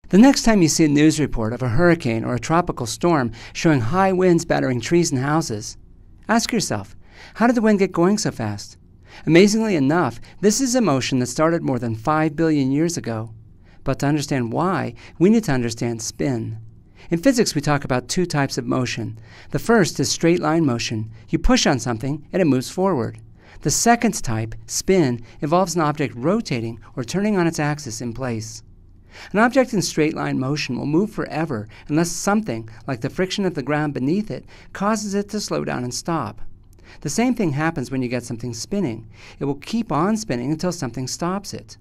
The next time you see a news report of a hurricane or a tropical storm showing high winds battering trees and houses, ask yourself, how did the wind get going so fast? Amazingly enough, this is a motion that started more than 5 billion years ago. But to understand why, we need to understand spin. In physics, we talk about two types of motion. The first is straight line motion. You push on something and it moves forward. The second type, spin, involves an object rotating or turning on its axis in place. An object in straight line motion will move forever unless something, like the friction of the ground beneath it, causes it to slow down and stop. The same thing happens when you get something spinning. It will keep on spinning until something stops it.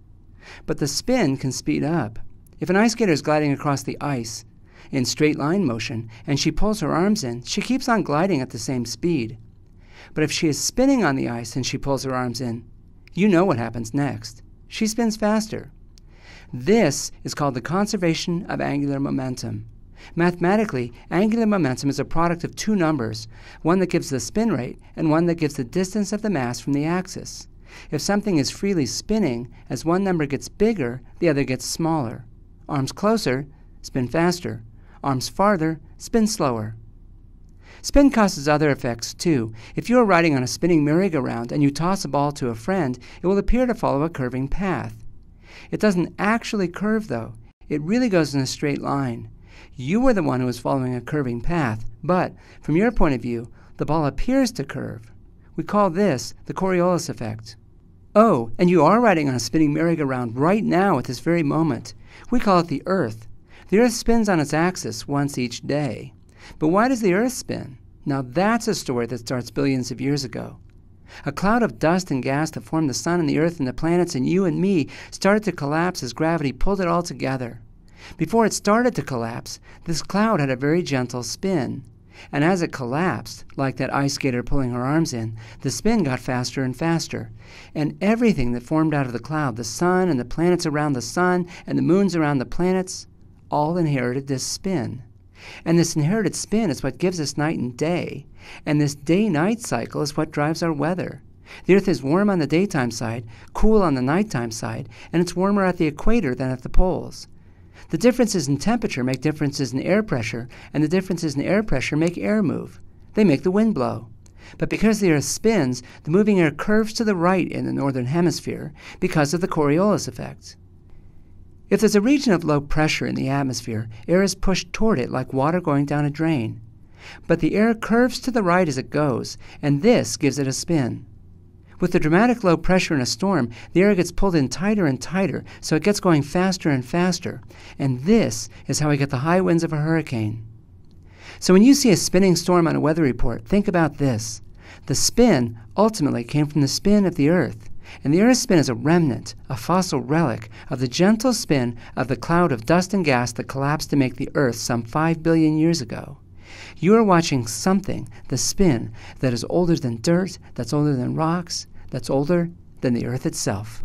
But the spin can speed up. If an ice skater is gliding across the ice in straight line motion and she pulls her arms in, she keeps on gliding at the same speed. But if she is spinning on the ice and she pulls her arms in, you know what happens next. She spins faster. This is called the conservation of angular momentum. Mathematically, angular momentum is a product of two numbers, one that gives the spin rate and one that gives the distance of the mass from the axis. If something is freely spinning, as one number gets bigger, the other gets smaller. Arms closer, spin faster. Arms farther, spin slower. Spin causes other effects too. If you are riding on a spinning merry-go-round and you toss a ball to a friend, it will appear to follow a curving path. It doesn't actually curve though. It really goes in a straight line. You are the one who is following a curving path, but from your point of view, the ball appears to curve. We call this the Coriolis effect. Oh, and you are riding on a spinning merry-go-round right now at this very moment. We call it the Earth. The Earth spins on its axis once each day. But why does the Earth spin? Now that's a story that starts billions of years ago. A cloud of dust and gas that formed the sun and the Earth and the planets and you and me started to collapse as gravity pulled it all together. Before it started to collapse, this cloud had a very gentle spin. And as it collapsed, like that ice skater pulling her arms in, the spin got faster and faster. And everything that formed out of the cloud, the sun and the planets around the sun and the moons around the planets, all inherited this spin. And this inherited spin is what gives us night and day. And this day-night cycle is what drives our weather. The Earth is warm on the daytime side, cool on the nighttime side, and it's warmer at the equator than at the poles. The differences in temperature make differences in air pressure, and the differences in air pressure make air move. They make the wind blow. But because the Earth spins, the moving air curves to the right in the northern hemisphere because of the Coriolis effect. If there's a region of low pressure in the atmosphere, air is pushed toward it like water going down a drain. But the air curves to the right as it goes, and this gives it a spin. With the dramatic low pressure in a storm, the air gets pulled in tighter and tighter, so it gets going faster and faster. And this is how we get the high winds of a hurricane. So when you see a spinning storm on a weather report, think about this. The spin ultimately came from the spin of the Earth. And the Earth's spin is a remnant, a fossil relic, of the gentle spin of the cloud of dust and gas that collapsed to make the Earth some 5 billion years ago. You are watching something, the spin, that is older than dirt, that's older than rocks, that's older than the Earth itself.